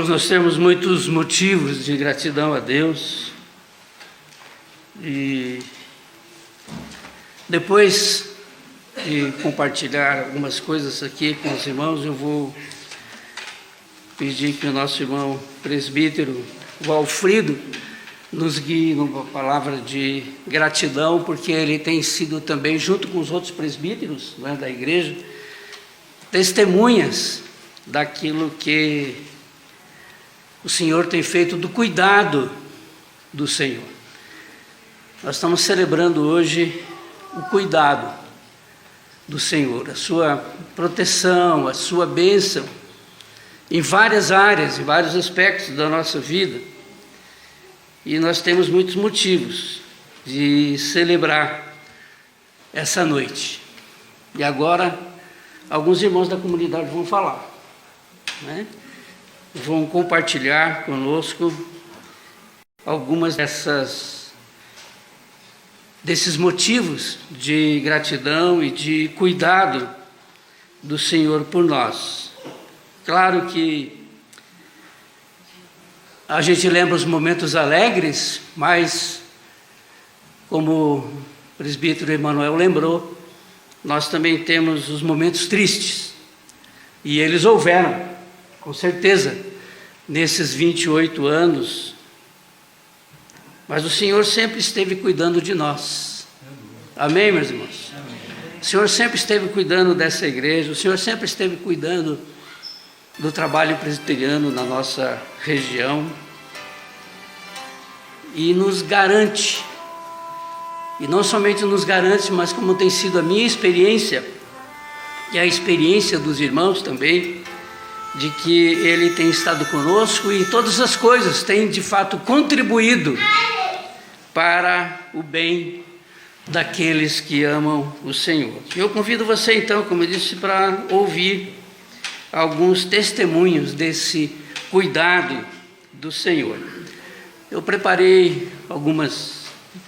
Nós temos muitos motivos de gratidão a Deus e depois de compartilhar algumas coisas aqui com os irmãos, eu vou pedir que o nosso irmão presbítero Valfrido nos guie numa palavra de gratidão, porque ele tem sido também, junto com os outros presbíteros, né, da igreja, testemunhas daquilo que o Senhor tem feito, do cuidado do Senhor. Nós estamos celebrando hoje o cuidado do Senhor, a sua proteção, a sua bênção, em várias áreas, em vários aspectos da nossa vida. E nós temos muitos motivos de celebrar essa noite. E agora, alguns irmãos da comunidade vão falar, né? Vão compartilhar conosco algumas desses motivos de gratidão e de cuidado do Senhor por nós. Claro que a gente lembra os momentos alegres, mas, como o presbítero Emanuel lembrou, nós também temos os momentos tristes. E eles houveram, com certeza, nesses 28 anos. Mas o Senhor sempre esteve cuidando de nós. Amém, meus irmãos? O Senhor sempre esteve cuidando dessa igreja, o Senhor sempre esteve cuidando do trabalho presbiteriano na nossa região, e nos garante, e não somente nos garante, mas como tem sido a minha experiência, e a experiência dos irmãos também, de que Ele tem estado conosco e todas as coisas têm de fato contribuído para o bem daqueles que amam o Senhor. Eu convido você então, como eu disse, para ouvir alguns testemunhos desse cuidado do Senhor. Eu preparei algumas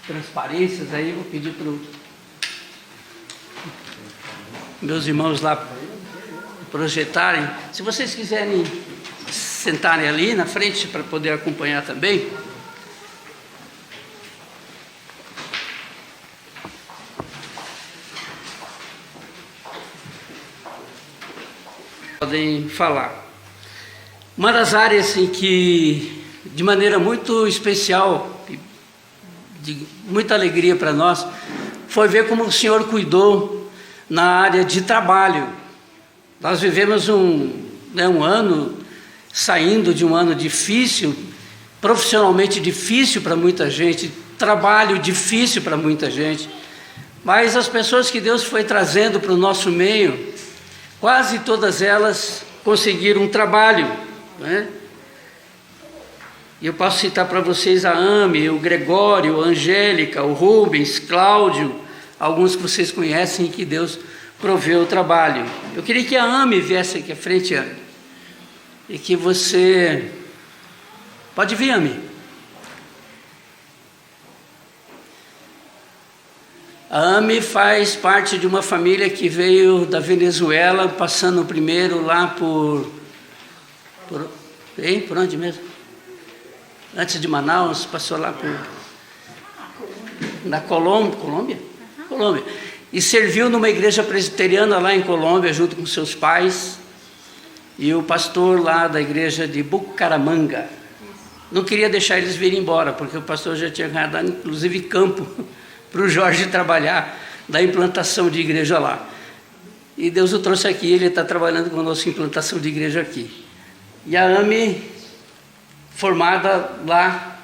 transparências aí, vou pedir para os meus irmãos lá projetarem. Se vocês quiserem sentarem ali na frente para poder acompanhar também. Podem falar. Uma das áreas em que, de maneira muito especial, de muita alegria para nós, foi ver como o Senhor cuidou na área de trabalho. Nós vivemos um ano, saindo de um ano difícil, profissionalmente difícil para muita gente, trabalho difícil para muita gente, mas as pessoas que Deus foi trazendo para o nosso meio, quase todas elas conseguiram um trabalho, né? E eu posso citar para vocês a Ame, o Gregório, a Angélica, o Rubens, Cláudio, alguns que vocês conhecem e que Deus proveu o trabalho. Eu queria que a Ame viesse aqui à frente, Ame, e que você... Pode vir, Ame. A Ame faz parte de uma família que veio da Venezuela, passando primeiro lá por onde mesmo? Antes de Manaus, passou lá na Colômbia? Colômbia. E serviu numa igreja presbiteriana lá em Colômbia, junto com seus pais, e o pastor lá da igreja de Bucaramanga. Não queria deixar eles virem embora, porque o pastor já tinha dado, inclusive, campo para o Jorge trabalhar da implantação de igreja lá. E Deus o trouxe aqui, ele está trabalhando conosco em implantação de igreja aqui. E a Ame, formada lá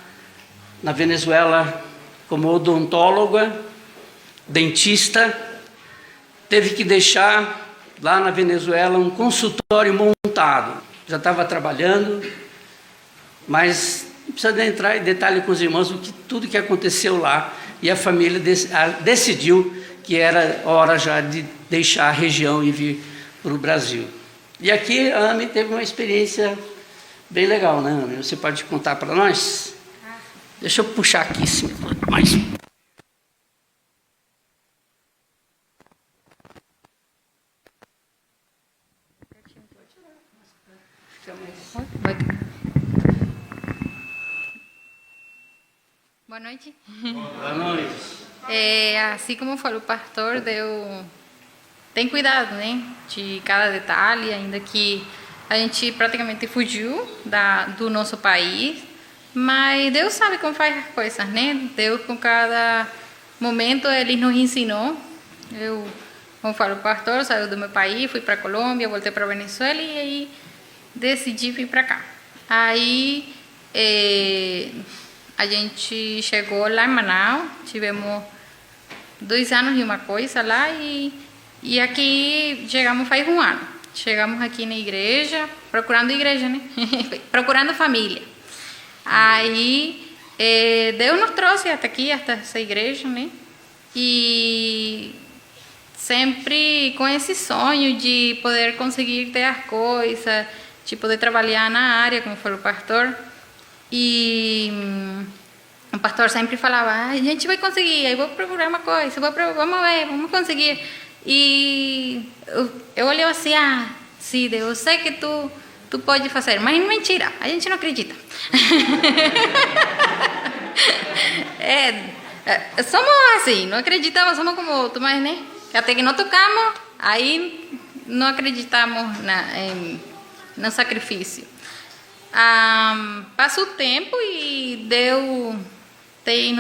na Venezuela como odontóloga, dentista, teve que deixar lá na Venezuela um consultório montado. Já estava trabalhando, mas não precisa entrar em detalhe com os irmãos tudo que aconteceu lá, e a família decidiu que era hora já de deixar a região e vir para o Brasil. E aqui a Ame teve uma experiência bem legal, né, Ame? Você pode contar para nós? Deixa eu puxar aqui mais. Boa noite. Boa noite. Assim como falou o pastor, Deus tem cuidado, né, de cada detalhe, ainda que a gente praticamente fugiu do nosso país, mas Deus sabe como faz as coisas, né? Deus com cada momento Ele nos ensinou. Eu, como falou o pastor, saí do meu país, fui para Colômbia, voltei para Venezuela e aí decidi vir para cá. Aí a gente chegou lá em Manaus, tivemos 2 anos e uma coisa lá e aqui chegamos faz 1 ano. Chegamos aqui na igreja, procurando igreja, né? Procurando família. Aí Deus nos trouxe até aqui, até essa igreja, né? E sempre com esse sonho de poder conseguir ter as coisas, de poder trabalhar na área, como falou o pastor. E o pastor sempre falava, a gente vai conseguir, aí vou procurar uma coisa, vamos ver, vamos conseguir. E eu olhei assim, sim, Deus, eu sei que tu pode fazer, mas mentira, a gente não acredita. Somos assim, não acreditamos, somos como outros, mas né, até que não tocamos, aí não acreditamos no sacrifício. Passa o tempo e Deus tem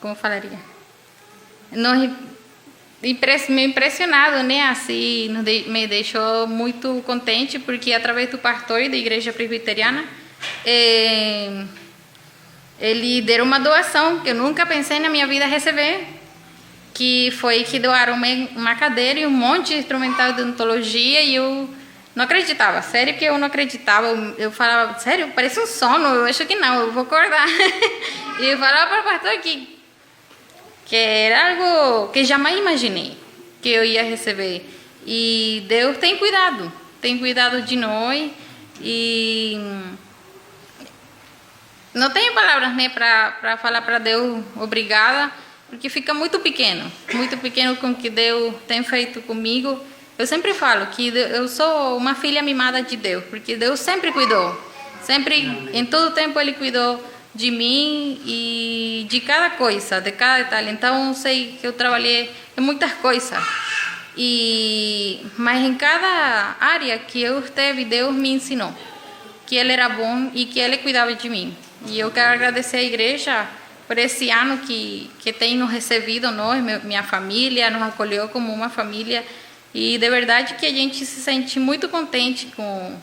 como falaria? Me impressionado, né? Assim, me deixou muito contente, porque através do pastor e da igreja presbiteriana, ele deu uma doação que eu nunca pensei na minha vida receber, que foi que doaram uma cadeira e um monte de instrumental de odontologia e eu não acreditava, sério que eu não acreditava, eu falava, sério, parece um sono, eu acho que não, eu vou acordar. E eu falava para o pastor que era algo que jamais imaginei que eu ia receber. E Deus tem cuidado de nós e não tenho palavras, né, para falar para Deus obrigada, porque fica muito pequeno com o que Deus tem feito comigo. Eu sempre falo que eu sou uma filha mimada de Deus, porque Deus sempre cuidou, em todo tempo Ele cuidou de mim e de cada coisa, de cada detalhe. Então eu sei que eu trabalhei em muitas coisas, mas em cada área que eu esteve, Deus me ensinou que Ele era bom e que Ele cuidava de mim. E eu quero agradecer à igreja por esse ano que tem nos recebido, nós, minha família, nos acolheu como uma família. E de verdade que a gente se sente muito contente com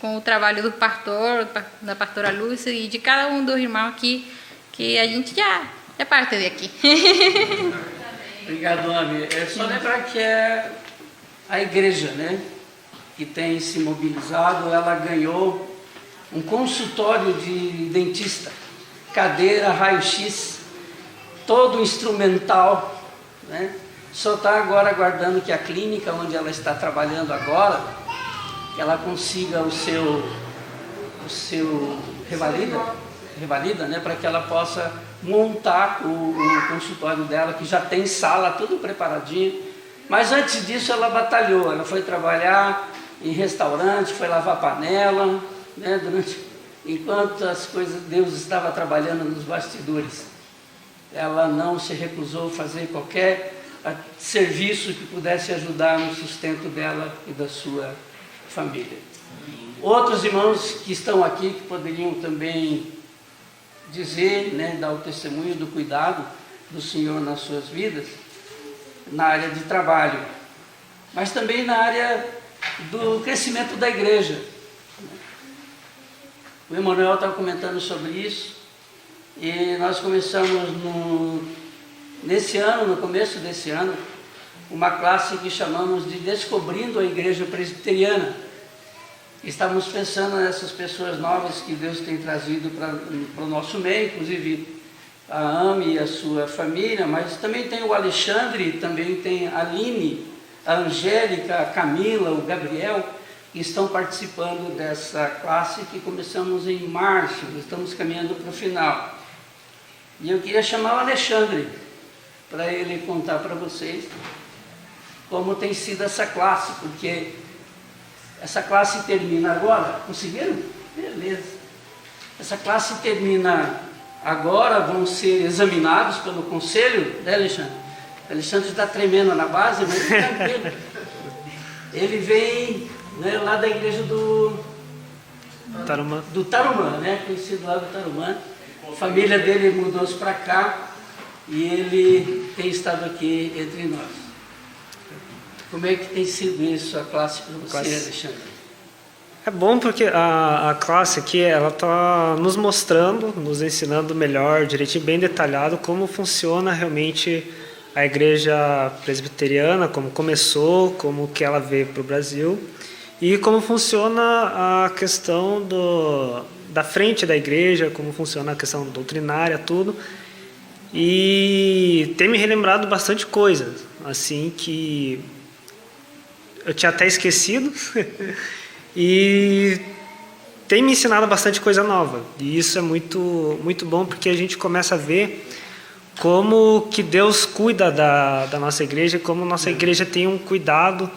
o trabalho do pastor, da pastora Lúcia e de cada um dos irmãos aqui, que a gente já é parte daqui. Obrigado, Ami. É só lembrar que é a igreja, né, que tem se mobilizado. Ela ganhou um consultório de dentista, cadeira, raio-x, todo instrumental, né? Só está agora aguardando que a clínica onde ela está trabalhando agora, ela consiga o seu revalida, né, para que ela possa montar o consultório dela, que já tem sala, tudo preparadinho. Mas antes disso ela batalhou, ela foi trabalhar em restaurante, foi lavar panela, né, enquanto as coisas, Deus estava trabalhando nos bastidores. Ela não se recusou a fazer qualquer serviço que pudesse ajudar no sustento dela e da sua família. Outros irmãos que estão aqui, que poderiam também dizer, né, dar o testemunho do cuidado do Senhor nas suas vidas, na área de trabalho, mas também na área do crescimento da igreja. O Emanuel estava comentando sobre isso, e nós começamos no começo desse ano, uma classe que chamamos de Descobrindo a Igreja Presbiteriana. Estávamos pensando nessas pessoas novas que Deus tem trazido para o nosso meio, inclusive a Ami e a sua família, mas também tem o Alexandre, também tem a Aline, a Angélica, a Camila, o Gabriel, que estão participando dessa classe que começamos em março, estamos caminhando para o final. E eu queria chamar o Alexandre, para ele contar para vocês como tem sido essa classe, porque essa classe termina agora. Conseguiram? Beleza. Essa classe termina agora, vão ser examinados pelo conselho, né, Alexandre? O Alexandre está tremendo na base, mas tranquilo. Ele vem, né, lá da igreja do Tarumã, né? Conhecido lá do Tarumã. A família dele mudou-se para cá e ele tem estado aqui entre nós. Como é que tem sido isso, a classe para você, Alexandre? É bom porque a classe aqui, ela está nos mostrando, nos ensinando melhor, direitinho, bem detalhado, como funciona realmente a igreja presbiteriana, como começou, como que ela veio para o Brasil e como funciona a questão da frente da igreja, como funciona a questão doutrinária, tudo. E tem me relembrado bastante coisa, assim, que eu tinha até esquecido. E tem me ensinado bastante coisa nova. E isso é muito, muito bom, porque a gente começa a ver como que Deus cuida da nossa igreja, como nossa igreja tem um cuidado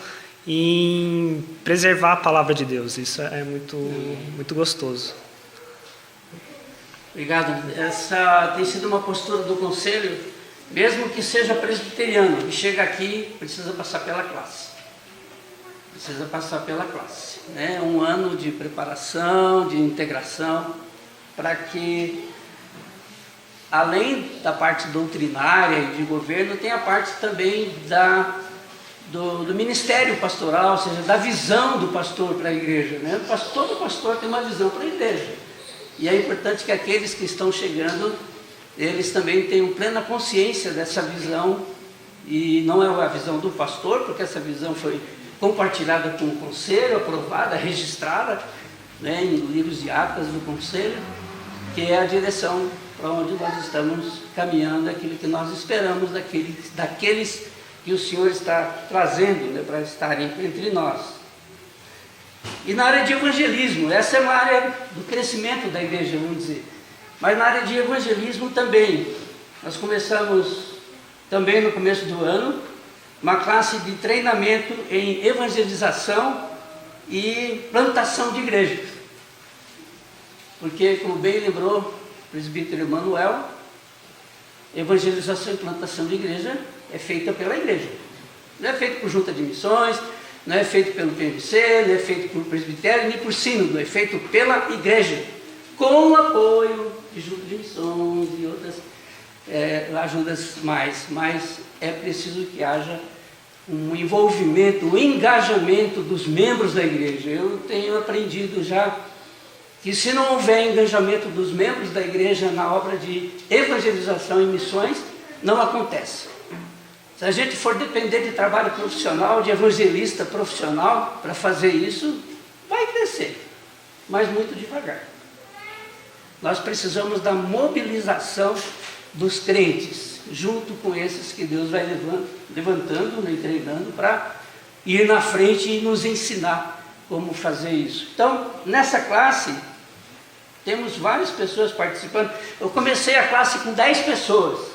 em preservar a palavra de Deus. Isso é muito, muito gostoso. Obrigado. Essa tem sido uma postura do conselho, mesmo que seja presbiteriano, que chega aqui, precisa passar pela classe. Precisa passar pela classe, né? Um ano de preparação, de integração, para que, além da parte doutrinária e de governo, tem a parte também do ministério pastoral, ou seja, da visão do pastor para a igreja, né? Todo pastor tem uma visão para a igreja. E é importante que aqueles que estão chegando, eles também tenham plena consciência dessa visão, e não é a visão do pastor, porque essa visão foi compartilhada com o conselho, aprovada, registrada, né, em livros de atas do conselho, que é a direção para onde nós estamos caminhando, aquilo que nós esperamos daqueles que o Senhor está trazendo, né, para estarem entre nós. E na área de evangelismo, essa é uma área do crescimento da igreja, vamos dizer, mas na área de evangelismo também, nós começamos também no começo do ano, uma classe de treinamento em evangelização e plantação de igrejas. Porque, como bem lembrou o presbítero Emanuel, evangelização e plantação de igreja é feita pela igreja. Não é feito por junta de missões, não é feito pelo PMC, não é feito por presbitério, nem por sínodo, é feito pela igreja, com o apoio de junta de missões e outras ajudas mais, mas é preciso que haja um envolvimento, um engajamento dos membros da igreja. Eu tenho aprendido já que se não houver engajamento dos membros da igreja na obra de evangelização e missões, não acontece. Se a gente for depender de trabalho profissional, de evangelista profissional para fazer isso, vai crescer, mas muito devagar. Nós precisamos da mobilização dos crentes, junto com esses que Deus vai levantando, né, treinando para ir na frente e nos ensinar como fazer isso. Então, nessa classe, temos várias pessoas participando. Eu comecei a classe com 10 pessoas,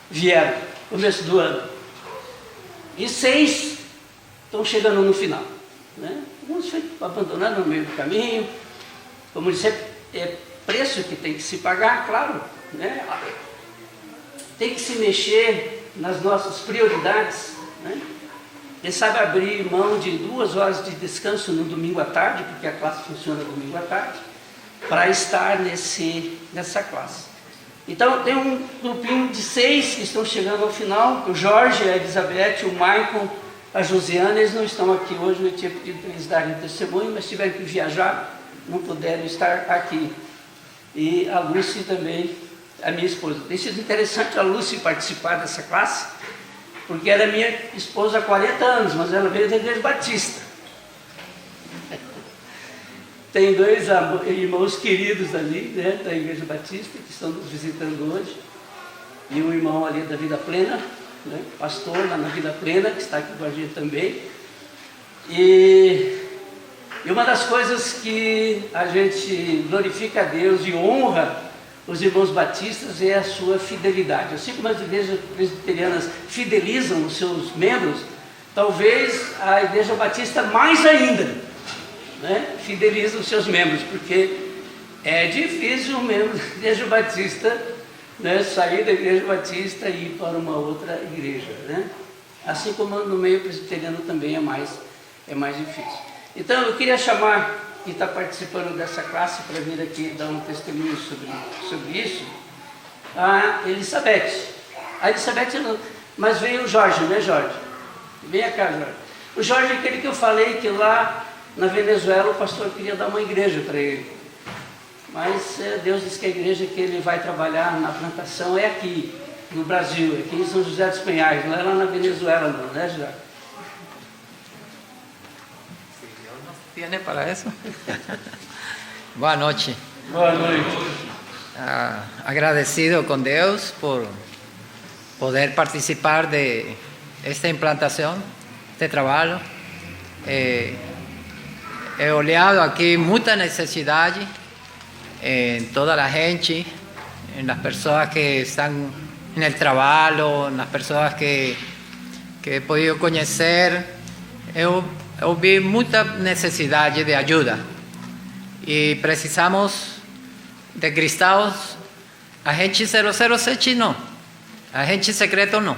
vieram no começo do ano, e 6 estão chegando no final, né? Alguns foi abandonando no meio do caminho. Como disse, é preço que tem que se pagar, claro, né? Tem que se mexer nas nossas prioridades, né? Quem sabe abrir mão de 2 horas de descanso no domingo à tarde, porque a classe funciona domingo à tarde, para estar nessa classe. Então tem um grupinho de 6 que estão chegando ao final, o Jorge, a Elizabeth, o Michael, a Josiana. Eles não estão aqui hoje, eu tinha pedido para eles darem testemunho, mas tiveram que viajar, não puderam estar aqui. E a Lucy também, a minha esposa. Tem sido interessante a Lucy participar dessa classe, porque ela é minha esposa há 40 anos, mas ela veio da Igreja Batista. Tem 2 irmãos queridos ali, né, da Igreja Batista, que estão nos visitando hoje, e um irmão ali da Vida Plena, né, pastor lá na Vida Plena, que está aqui com a gente também. E uma das coisas que a gente glorifica a Deus e honra os irmãos batistas é a sua fidelidade. Assim como as igrejas presbiterianas fidelizam os seus membros, talvez a Igreja Batista mais ainda, né, fideliza os seus membros, porque É difícil mesmo da Igreja Batista, né, sair da Igreja Batista e ir para uma outra igreja, né? Assim como no meio presbiteriano também é mais difícil. Então eu queria chamar quem está participando dessa classe para vir aqui dar um testemunho sobre isso, a Elizabeth. A Elizabeth, mas veio o Jorge, né, Jorge? Vem cá, Jorge. O Jorge é aquele que eu falei que lá na Venezuela o pastor queria dar uma igreja para ele. Mas Deus diz que a igreja que ele vai trabalhar na plantação é aqui, no Brasil, aqui em São José dos Pinhais, não é lá na Venezuela não, né, Jorge? ¿Tiene para eso? Boa noite. Boa noite. Agradecido con Dios por poder participar de esta implantación, este trabajo. He olhado aquí mucha necesidad en toda la gente, en las personas que están en el trabajo, en las personas que he podido conocer. Eu vi mucha necesidad de ayuda y precisamos de cristãos, agente 007 no, agente secreto no.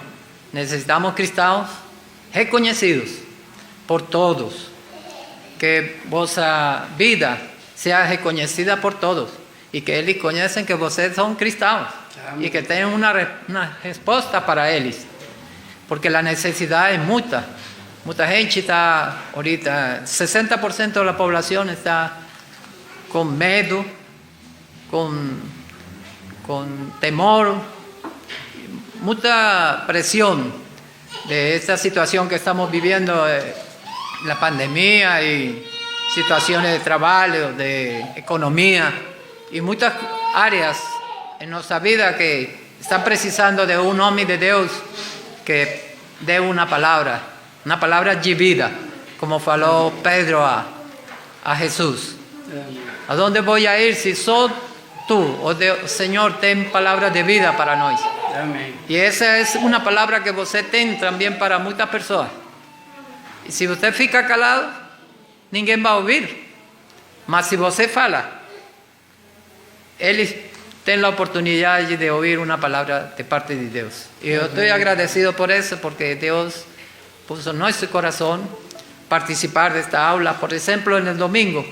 Necesitamos cristãos reconocidos por todos, que vuestra vida sea reconocida por todos y que ellos conocen que ustedes son cristãos y que tienen una respuesta para ellos, porque la necesidad es mucha. Mucha gente está ahorita, 60% de la población está con miedo, con temor, mucha presión de esta situación que estamos viviendo, la pandemia y situaciones de trabajo, de economía y muchas áreas en nuestra vida que están precisando de un hombre de Dios que dé una palabra de vida, como falou Pedro a Jesús. ¿A dónde voy a ir si só tú, Señor, ten palabra de vida para nós? Amém. Y esa es una palabra que usted tiene también para muchas personas. Y si usted fica calado, ninguém va a oír. Mas si usted fala, él tiene la oportunidad de oír una palabra de parte de Dios. Y yo estoy agradecido por eso, porque Dios puso en nuestro corazón participar de esta aula. Por ejemplo, en el domingo.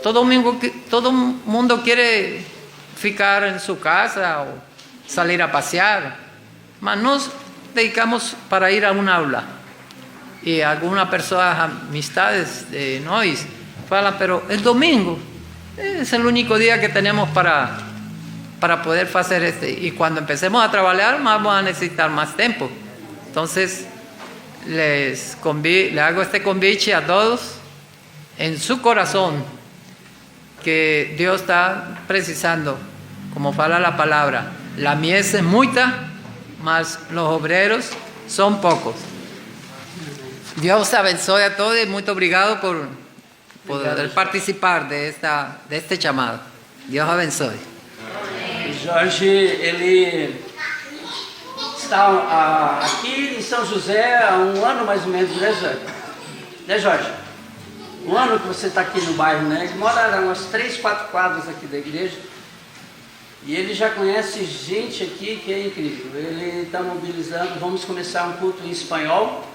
Todo mundo quiere ficar en su casa o salir a pasear, mas nos dedicamos para ir a un aula. Y algunas personas, amistades de nosotros, falan, pero el domingo es el único día que tenemos para poder hacer esto. Y cuando empecemos a trabajar, vamos a necesitar más tiempo. Entonces, le hago este convite a todos en su corazón, que Dios está precisando, como fala la palabra, la mies es mucha, mas los obreros son pocos. Dios abençoe a todos y muy obrigado por poder participar de este llamado. Dios abençoe. Jorge, ele está aqui em São José há um ano mais ou menos, né, Jorge? Né, Jorge? Um ano que você está aqui no bairro, né? Ele mora a umas 3, 4 quadras aqui da igreja. E ele já conhece gente aqui que é incrível. Ele está mobilizando, vamos começar um culto em espanhol.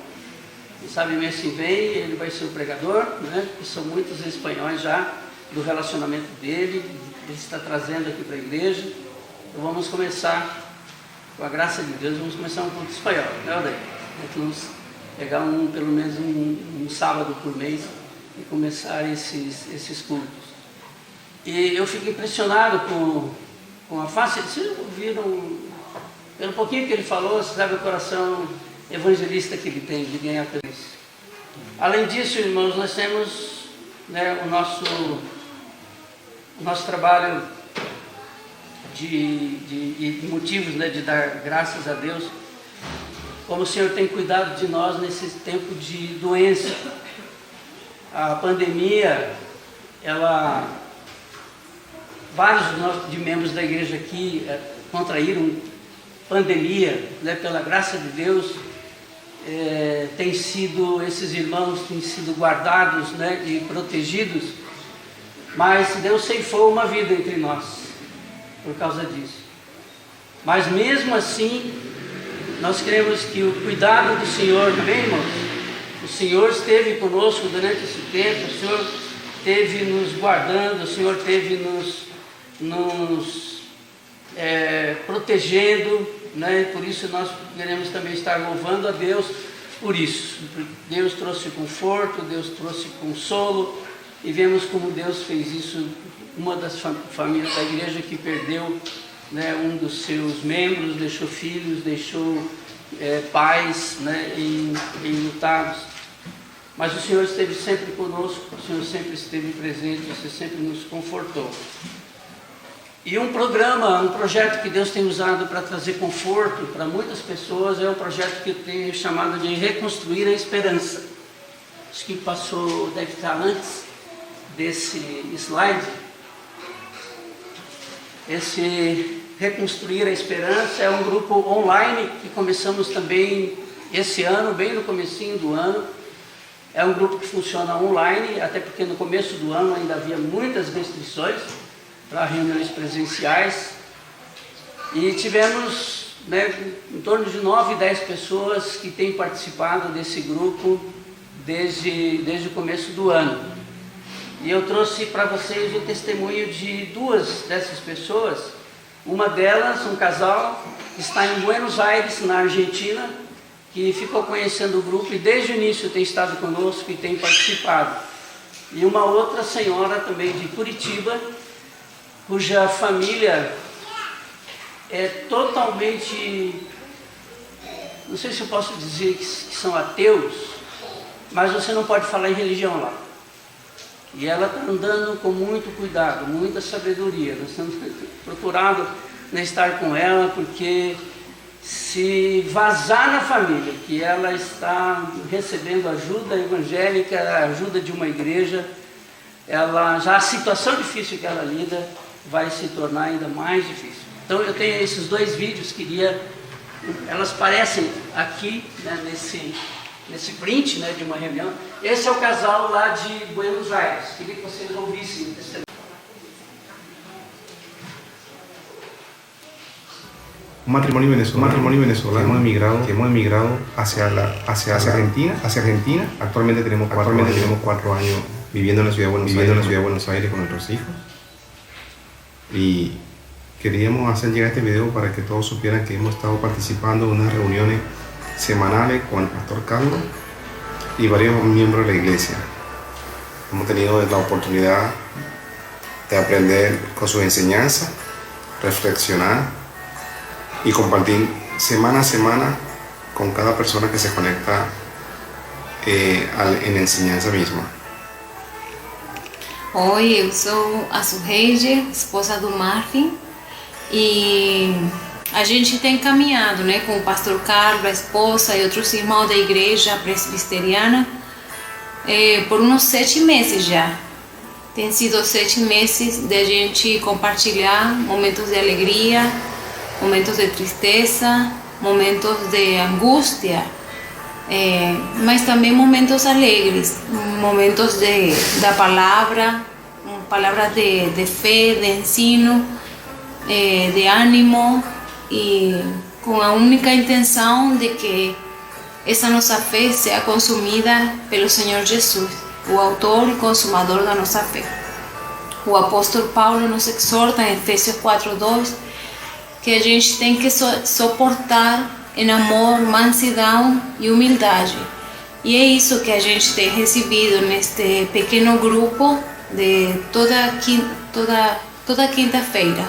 Quem sabe mês que vem ele vai ser o pregador, né? Porque são muitos espanhóis já do relacionamento dele. Ele está trazendo aqui para a igreja. Então vamos começar, com a graça de Deus, vamos começar um culto espanhol, né, Aldair? Vamos pegar pelo menos um sábado por mês e começar esses cultos. E eu fico impressionado com a face. Vocês ouviram, pelo pouquinho que ele falou, você sabe o coração evangelista que ele tem de ganhar feliz. Além disso, irmãos, nós temos, né, o nosso trabalho de motivos, né, de dar graças a Deus, como o Senhor tem cuidado de nós nesse tempo de doença. A pandemia, vários de membros da igreja aqui contraíram pandemia, né, pela graça de Deus. Esses irmãos têm sido guardados, né, e protegidos. mas Deus ceifou uma vida entre nós por causa disso. Mas mesmo assim, nós queremos que o cuidado do Senhor, também, irmãos, o Senhor esteve conosco durante esse tempo, o Senhor esteve nos guardando, o Senhor esteve nos protegendo, né? Por isso nós queremos também estar louvando a Deus por isso. Deus trouxe conforto, Deus trouxe consolo, e vemos como Deus fez isso. Uma das famílias da igreja que perdeu, né, um dos seus membros, deixou filhos, deixou pais, né, enlutados. Mas o Senhor esteve sempre conosco, o Senhor sempre esteve presente, você sempre nos confortou. E um projeto que Deus tem usado para trazer conforto para muitas pessoas é um projeto que eu tenho chamado de Reconstruir a Esperança. Acho que passou, deve estar antes desse slide. Esse Reconstruir a Esperança é um grupo online que começamos também esse ano, bem no comecinho do ano. É um grupo que funciona online, até porque no começo do ano ainda havia muitas restrições para reuniões presenciais, e tivemos, né, em torno de 9, 10 pessoas que têm participado desse grupo desde o começo do ano. E eu trouxe para vocês o testemunho de duas dessas pessoas. Uma delas, um casal, está em Buenos Aires, na Argentina, que ficou conhecendo o grupo e desde o início tem estado conosco e tem participado. E uma outra senhora também de Curitiba, cuja família é totalmente, não sei se eu posso dizer que são ateus, mas você não pode falar em religião lá. E ela está andando com muito cuidado, muita sabedoria. Nós temos procurado, né, estar com ela, porque se vazar na família que ela está recebendo ajuda evangélica, ajuda de uma igreja, já a situação difícil que ela lida vai se tornar ainda mais difícil. Então eu tenho esses dois vídeos, elas parecem aqui, né, nesse print, né, de uma reunião. Esse é o casal lá de Buenos Aires, queria que vocês ouvissem o testemunho. Un matrimonio venezolano que hemos emigrado hacia Argentina. Actualmente tenemos 4 años viviendo en la ciudad de Buenos Aires con nuestros hijos. Y queríamos hacer llegar este video para que todos supieran que hemos estado participando en unas reuniones semanales con el pastor Carlos y varios miembros de la iglesia. Hemos tenido la oportunidad de aprender con sus enseñanzas, reflexionar y compartir semana a semana con cada persona que se conecta en la enseñanza misma. Oi, eu sou a Suheide, esposa do Marvin, e a gente tem caminhado, né, com o pastor Carlos, a esposa e outros irmãos da igreja presbiteriana por uns 7 meses já. Tem sido 7 meses de a gente compartilhar momentos de alegria, momentos de tristeza, momentos de angústia, mas também momentos alegres, momentos da palavra, palavras de fé, de ensino, de ânimo, e com a única intenção de que essa nossa fé seja consumida pelo Senhor Jesus, o autor e consumador da nossa fé. O apóstolo Paulo nos exorta em Efésios 4:2 que a gente tem que suportar em amor, mansidão e humildade. E é isso que a gente tem recebido neste pequeno grupo de toda quinta-feira.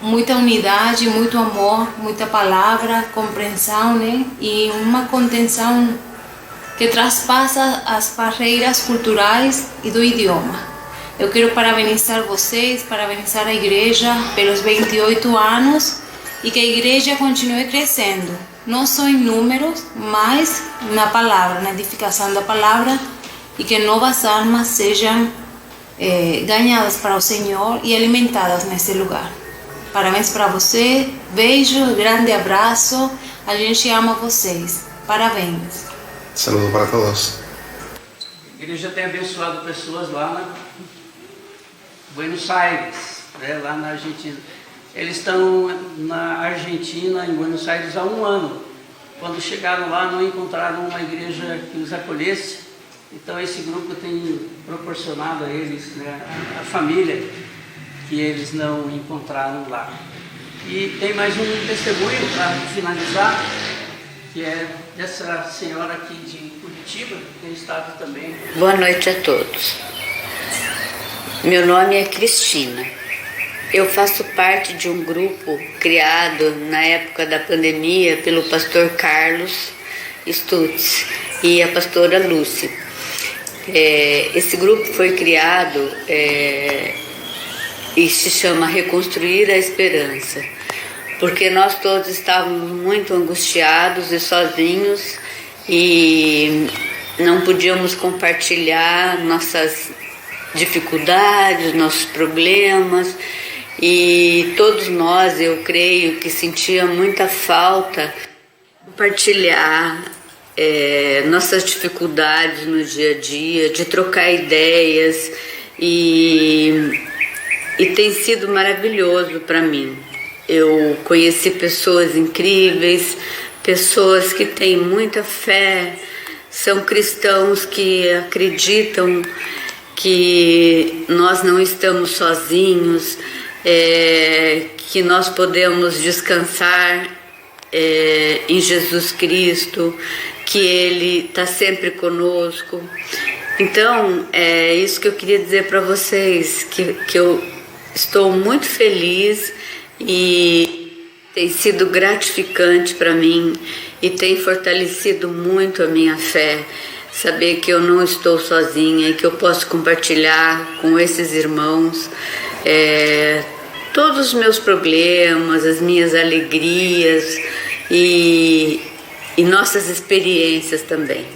Muita unidade, muito amor, muita palavra, compreensão, né? E uma contenção que traspassa as barreiras culturais e do idioma. Eu quero parabenizar vocês, parabenizar a igreja pelos 28 anos e que a igreja continue crescendo, não só em números, mas na palavra, na edificação da palavra, e que novas almas sejam ganhadas para o Senhor e alimentadas nesse lugar. Parabéns para você, beijo, grande abraço, a gente ama vocês. Parabéns. Saludos para todos. A igreja tem abençoado pessoas lá na Buenos Aires, né, lá na Argentina. Eles estão na Argentina, em Buenos Aires, há 1 ano. Quando chegaram lá, não encontraram uma igreja que os acolhesse. Então, esse grupo tem proporcionado a eles, né, a família que eles não encontraram lá. E tem mais um testemunho para finalizar, que é dessa senhora aqui de Curitiba, que tem estado também. Boa noite a todos. Meu nome é Cristina. Eu faço parte de um grupo criado na época da pandemia pelo pastor Carlos Stutz e a pastora Lúcia. Esse grupo foi criado e se chama Reconstruir a Esperança, porque nós todos estávamos muito angustiados e sozinhos e não podíamos compartilhar nossas dificuldades, nossos problemas, e todos nós, eu creio, que sentia muita falta de compartilhar nossas dificuldades no dia a dia, de trocar ideias, e tem sido maravilhoso para mim. Eu conheci pessoas incríveis, pessoas que têm muita fé, são cristãos que acreditam que nós não estamos sozinhos, que nós podemos descansar em Jesus Cristo, que Ele está sempre conosco. Então, é isso que eu queria dizer para vocês, que eu estou muito feliz e tem sido gratificante para mim e tem fortalecido muito a minha fé, saber que eu não estou sozinha e que eu posso compartilhar com esses irmãos todos os meus problemas, as minhas alegrias e nossas experiências também.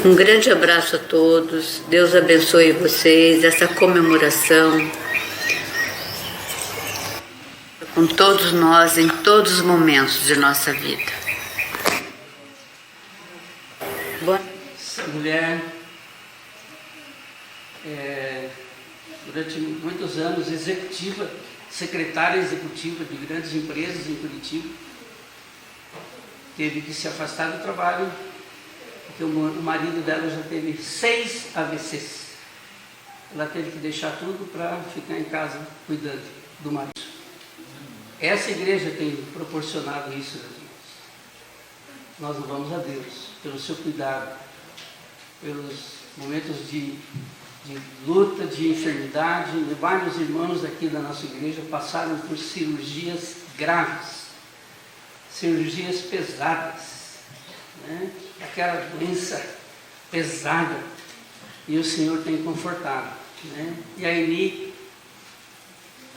Um grande abraço a todos, Deus abençoe vocês, essa comemoração com todos nós em todos os momentos de nossa vida. Essa mulher, durante muitos anos, secretária executiva de grandes empresas em Curitiba, teve que se afastar do trabalho, porque o marido dela já teve 6 AVCs. Ela teve que deixar tudo para ficar em casa cuidando do marido. Essa igreja tem proporcionado isso, meus irmãos. Nós louvamos a Deus pelo seu cuidado, pelos momentos de luta, de enfermidade. Vários irmãos aqui da nossa igreja passaram por cirurgias graves, cirurgias pesadas, né? Aquela doença pesada, e o Senhor tem confortado, né? E a Eni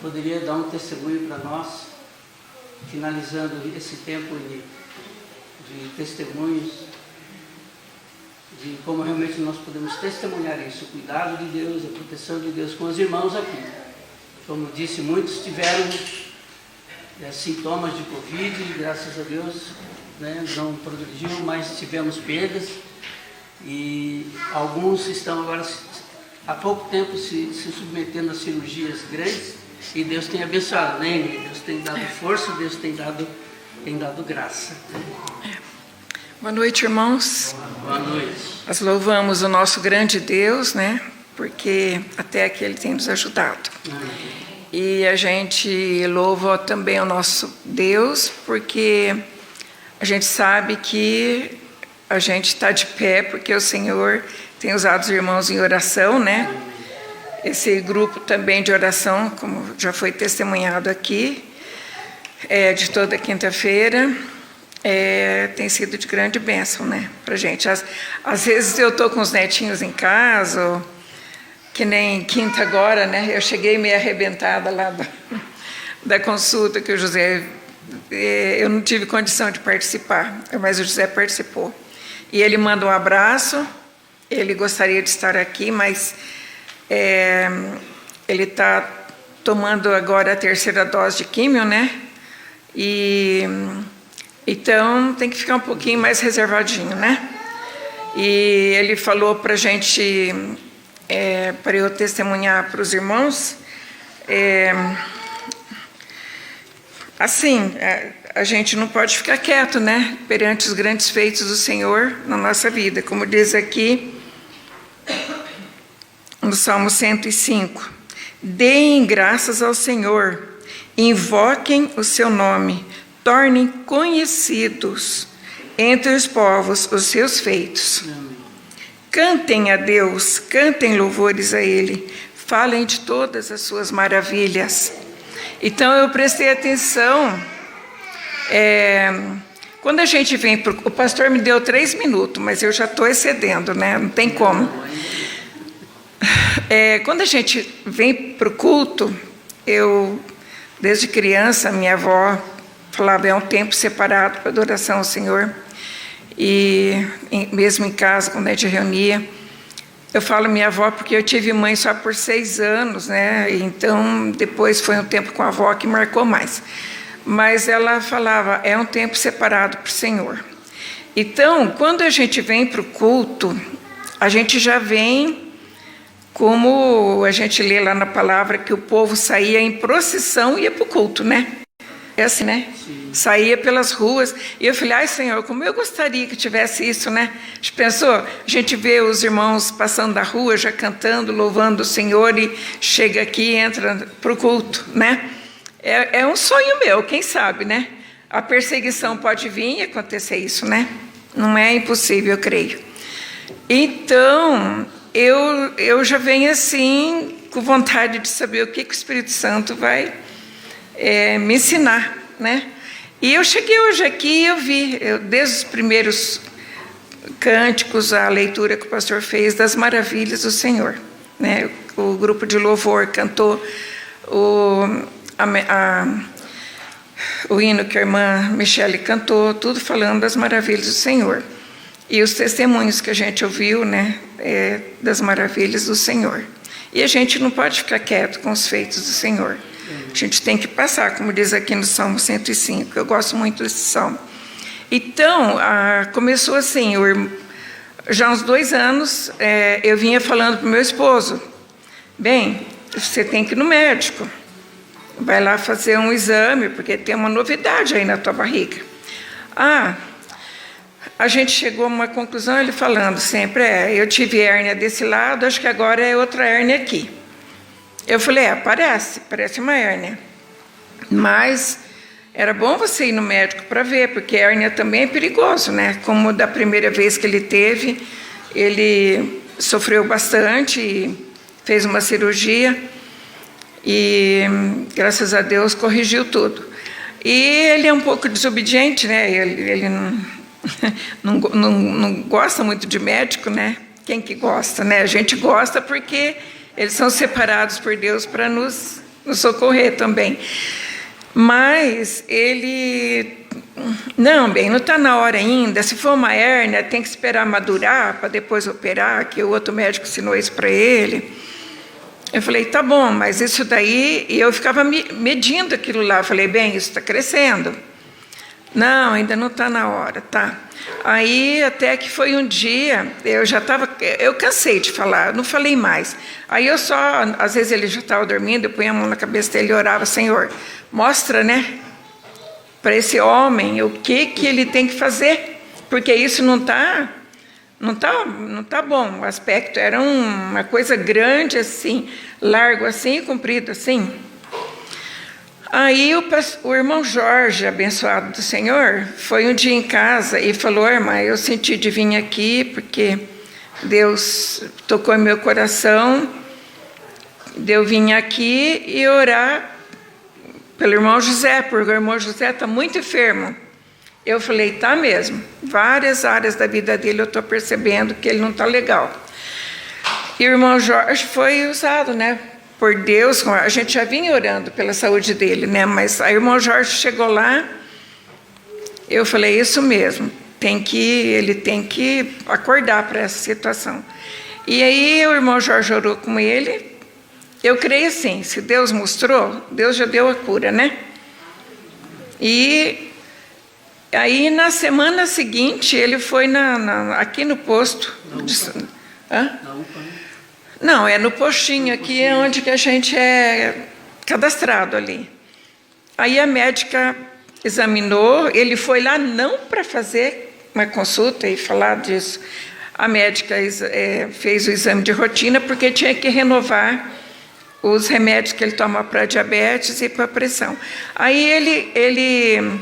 poderia dar um testemunho para nós, finalizando esse tempo de testemunhos, de como realmente nós podemos testemunhar isso, o cuidado de Deus, a proteção de Deus com os irmãos aqui. Como disse, muitos tiveram sintomas de Covid, graças a Deus, né, não progrediu, mas tivemos perdas, e alguns estão agora, há pouco tempo, se submetendo a cirurgias grandes, e Deus tem abençoado, né? Deus tem dado força, Deus tem dado graça. Boa noite, irmãos. Boa noite. Nós louvamos o nosso grande Deus, né? Porque até aqui Ele tem nos ajudado. E a gente louva também o nosso Deus, porque a gente sabe que a gente está de pé, porque o Senhor tem usado os irmãos em oração, né? Esse grupo também de oração, como já foi testemunhado aqui, de toda quinta-feira, tem sido de grande bênção, né, para a gente. Às vezes eu estou com os netinhos em casa, que nem quinta agora, né, eu cheguei meio arrebentada lá da consulta que o José... eu não tive condição de participar, mas o José participou. E ele manda um abraço, ele gostaria de estar aqui, mas... ele está tomando agora a 3ª dose de químio, né? E então tem que ficar um pouquinho mais reservadinho, né? E ele falou para a gente, para eu testemunhar para os irmãos, assim, a gente não pode ficar quieto, né, perante os grandes feitos do Senhor na nossa vida. Como diz aqui no Salmo 105, deem graças ao Senhor, invoquem o seu nome, tornem conhecidos entre os povos os seus feitos. Cantem a Deus, cantem louvores a Ele, falem de todas as suas maravilhas. Então eu prestei atenção, quando a gente vem para o pastor me deu 3 minutos, mas eu já estou excedendo, né? Não tem como. Quando a gente vem para o culto, desde criança, minha avó falava, é um tempo separado para adoração ao Senhor. E mesmo em casa, quando a gente reunia, eu falo minha avó porque eu tive mãe só por 6 anos, né? Então, depois foi um tempo com a avó que marcou mais. Mas ela falava, é um tempo separado para o Senhor. Então, quando a gente vem para o culto, a gente já vem, como a gente lê lá na palavra, que o povo saía em procissão e ia para o culto, né? É assim, né? Sim. Saía pelas ruas. E eu falei, ai, Senhor, como eu gostaria que tivesse isso, né? A gente pensou, a gente vê os irmãos passando da rua, já cantando, louvando o Senhor, e chega aqui e entra para o culto, né? É um sonho meu, quem sabe, né? A perseguição pode vir e acontecer isso, né? Não é impossível, eu creio. Então, eu já venho assim, com vontade de saber o que o Espírito Santo vai me ensinar, né? E eu cheguei hoje aqui e eu vi, desde os primeiros cânticos, a leitura que o pastor fez das maravilhas do Senhor, né? O grupo de louvor cantou o hino que a irmã Michele cantou, tudo falando das maravilhas do Senhor. E os testemunhos que a gente ouviu, né, das maravilhas do Senhor. E a gente não pode ficar quieto com os feitos do Senhor. A gente tem que passar, como diz aqui no Salmo 105. Eu gosto muito desse salmo. Então, começou assim, já há uns 2 anos, eu vinha falando para o meu esposo, bem, você tem que ir no médico. Vai lá fazer um exame, porque tem uma novidade aí na tua barriga. A gente chegou a uma conclusão, ele falando sempre, eu tive hérnia desse lado, acho que agora é outra hérnia aqui. Eu falei, parece uma hérnia. Mas era bom você ir no médico para ver, porque hérnia também é perigoso, né? Como da primeira vez que ele teve, ele sofreu bastante e fez uma cirurgia e, graças a Deus, corrigiu tudo. E ele é um pouco desobediente, né? Ele não gosta muito de médico, né? Quem que gosta, né? A gente gosta porque eles são separados por Deus para nos socorrer também. Mas ele... Não está na hora ainda. Se for uma hérnia, tem que esperar madurar para depois operar, que o outro médico ensinou isso para ele. Eu falei, tá bom, mas isso daí... E eu ficava medindo aquilo lá. Eu falei, bem, isso está crescendo. Não, ainda não está na hora, tá? Aí, até que foi um dia, eu cansei de falar, eu não falei mais. Aí eu às vezes ele já estava dormindo, eu punha a mão na cabeça dele e orava, Senhor, mostra, né, para esse homem o que ele tem que fazer, porque isso não tá bom. O aspecto era uma coisa grande assim, largo assim e comprido assim. Aí o irmão Jorge, abençoado do Senhor, foi um dia em casa e falou, irmã, eu senti de vir aqui porque Deus tocou em meu coração, de eu vir aqui e orar pelo irmão José, porque o irmão José está muito enfermo. Eu falei, tá mesmo, várias áreas da vida dele eu estou percebendo que ele não está legal. E o irmão Jorge foi usado, né? Por Deus, a gente já vinha orando pela saúde dele, né? Mas aí o irmão Jorge chegou lá, eu falei, isso mesmo, ele tem que acordar para essa situação. E aí o irmão Jorge orou com ele, eu creio assim, se Deus mostrou, Deus já deu a cura, né? E Aí, na semana seguinte, ele foi aqui no posto. Hã? Não, é no postinho aqui, é onde que a gente é cadastrado ali. Aí a médica examinou, ele foi lá não para fazer uma consulta e falar disso. A médica fez o exame de rotina porque tinha que renovar os remédios que ele toma para diabetes e para pressão. Aí ele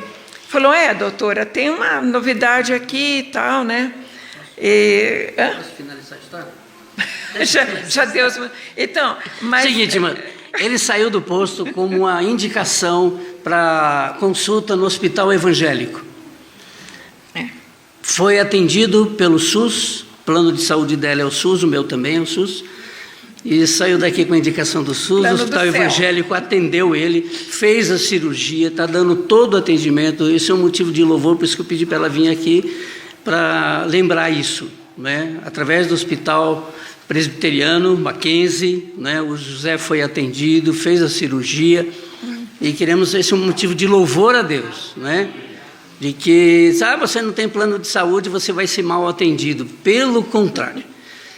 falou, doutora, tem uma novidade aqui e tal, né? Posso finalizar a história? já deu. Então, mas... Seguinte, mano, ele saiu do posto como uma indicação para consulta no hospital evangélico. Foi atendido pelo SUS, plano de saúde dela é o SUS, o meu também é o SUS, e saiu daqui com a indicação do SUS, o hospital evangélico atendeu ele, fez a cirurgia, está dando todo o atendimento. Esse é um motivo de louvor, por isso que eu pedi para ela vir aqui, para lembrar isso, né? Através do hospital presbiteriano, Mackenzie, né? O José foi atendido, fez a cirurgia, e queremos, esse é um motivo de louvor a Deus, né? De que, você não tem plano de saúde, você vai ser mal atendido. Pelo contrário,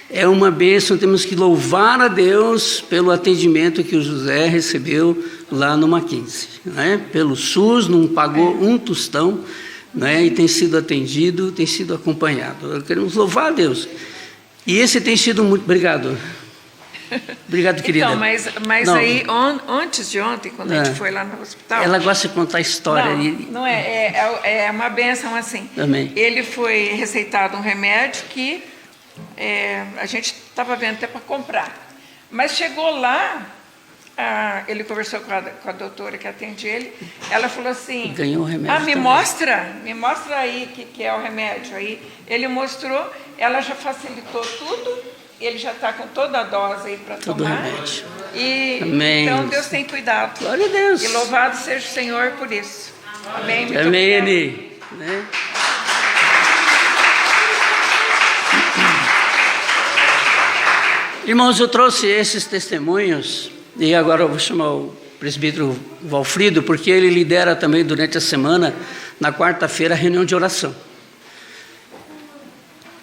é uma bênção, temos que louvar a Deus pelo atendimento que o José recebeu lá no Mackenzie, né? Pelo SUS, não pagou um tostão, né? E tem sido atendido, tem sido acompanhado. Queremos louvar a Deus. E esse tem sido muito... Obrigado. Obrigado, querida. Então, mas aí, antes de ontem, quando a gente foi lá no hospital... Ela gosta de contar história. Não é uma benção assim. Amém. Ele foi receitado um remédio que a gente estava vendo até para comprar. Mas chegou lá, ele conversou com a doutora que atende ele, ela falou assim... Ganhou o remédio me mostra aí que é o remédio. Aí ele mostrou, ela já facilitou tudo... Ele já está com toda a dose aí para tomar. Remédio. Amém. Então Deus tem cuidado. Glória a Deus. E louvado seja o Senhor por isso. Amém. Muito Amém. obrigado. Né? Irmãos, eu trouxe esses testemunhos e agora eu vou chamar o presbítero Valfrido, porque ele lidera também durante a semana, na quarta-feira, a reunião de oração.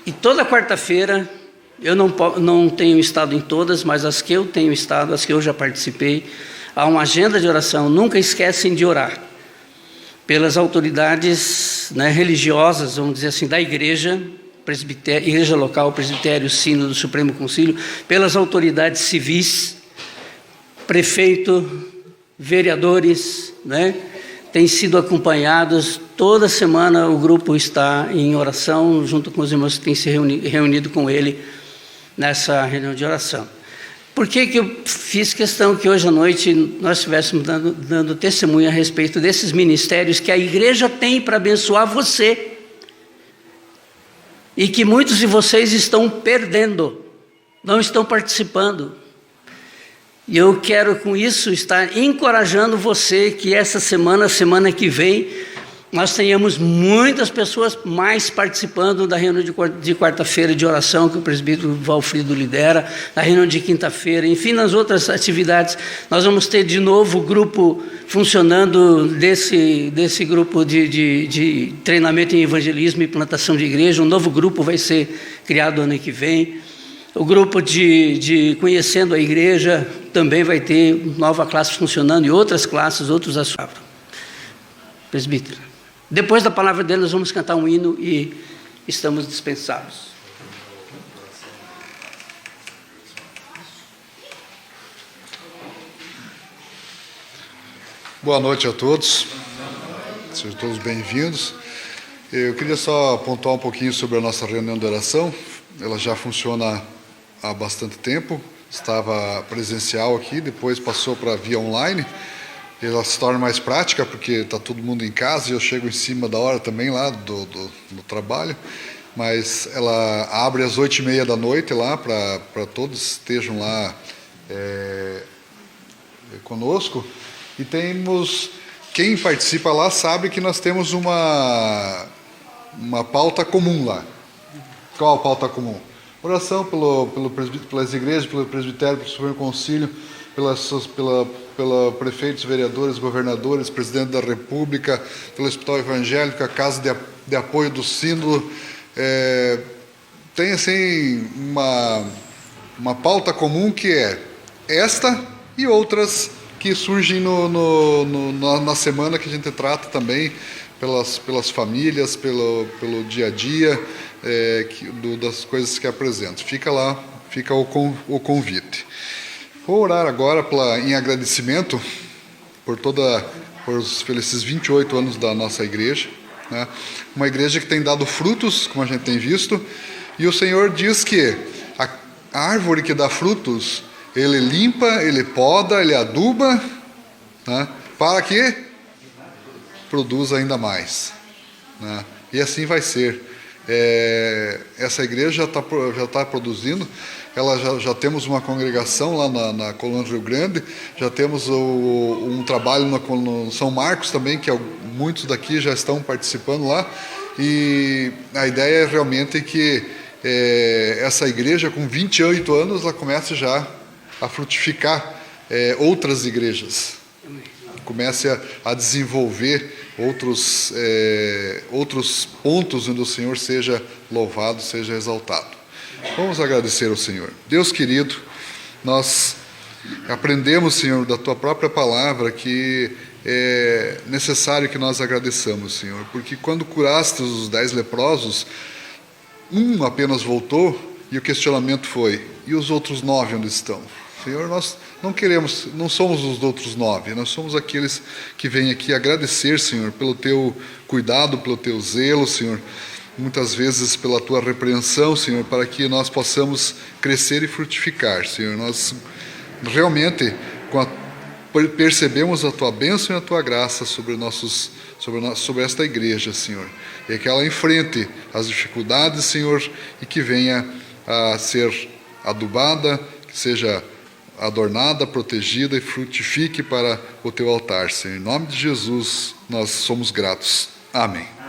E toda quarta-feira, eu não tenho estado em todas, mas as que eu tenho estado, as que eu já participei, há uma agenda de oração. Nunca esquecem de orar pelas autoridades, né, religiosas, vamos dizer assim, da igreja, igreja local, presbitério, sínodo do Supremo Concílio, pelas autoridades civis, prefeito, vereadores, né, têm sido acompanhados. Toda semana o grupo está em oração, junto com os irmãos que têm se reunido com ele nessa reunião de oração. Por que eu fiz questão que hoje à noite nós estivéssemos dando testemunho a respeito desses ministérios que a igreja tem para abençoar você e que muitos de vocês estão perdendo, não estão participando. E eu quero com isso estar encorajando você que essa semana que vem, nós tenhamos muitas pessoas mais participando da reunião de quarta-feira de oração que o presbítero Valfrido lidera, da reunião de quinta-feira, enfim, nas outras atividades. Nós vamos ter de novo o grupo funcionando desse grupo de treinamento em evangelismo e plantação de igreja. Um novo grupo vai ser criado ano que vem. O grupo de Conhecendo a Igreja também vai ter nova classe funcionando e outras classes, outros assuntos. Presbítero. Depois da palavra dele, nós vamos cantar um hino e estamos dispensados. Boa noite a todos. Sejam todos bem-vindos. Eu queria só pontuar um pouquinho sobre a nossa reunião de oração. Ela já funciona há bastante tempo. Estava presencial aqui, depois passou para via online. Ela se torna mais prática, porque está todo mundo em casa e eu chego em cima da hora também lá do trabalho. Mas ela abre às 8h30 da noite lá, para todos estejam lá conosco. E temos, quem participa lá sabe que nós temos uma pauta comum lá. Qual a pauta comum? Oração pelas igrejas, pelo presbitério, pelo Supremo Concílio, pela prefeitos, vereadores, governadores, presidente da República, pelo Hospital Evangélico, a Casa de Apoio do Sínodo. Tem assim uma pauta comum que é esta e outras que surgem na semana que a gente trata também pelas famílias, pelo dia a dia, das coisas que apresento. Fica lá, fica o convite. Vou orar agora em agradecimento por esses 28 anos da nossa igreja, né? Uma igreja que tem dado frutos, como a gente tem visto, e o Senhor diz que a árvore que dá frutos, Ele limpa, Ele poda, Ele aduba, né? Para que produza ainda mais, né? E assim vai ser. Essa igreja já tá produzindo. Já temos uma congregação lá na Colônia do Rio Grande, já temos um trabalho no São Marcos também, que muitos daqui já estão participando lá, e a ideia é realmente que essa igreja, com 28 anos, ela comece já a frutificar outras igrejas, comece a desenvolver outros pontos onde o Senhor seja louvado, seja exaltado. Vamos agradecer ao Senhor. Deus querido, nós aprendemos, Senhor, da Tua própria palavra que é necessário que nós agradeçamos, Senhor, porque quando curaste os 10 leprosos, um apenas voltou e o questionamento foi: e os outros 9 onde estão? Senhor, nós não somos os outros 9, nós somos aqueles que vêm aqui agradecer, Senhor, pelo Teu cuidado, pelo Teu zelo, Senhor, muitas vezes pela Tua repreensão, Senhor, para que nós possamos crescer e frutificar, Senhor. Nós realmente percebemos a Tua bênção e a Tua graça sobre esta igreja, Senhor, e que ela enfrente as dificuldades, Senhor, e que venha a ser adubada, que seja adornada, protegida e frutifique para o Teu altar, Senhor. Em nome de Jesus, nós somos gratos. Amém.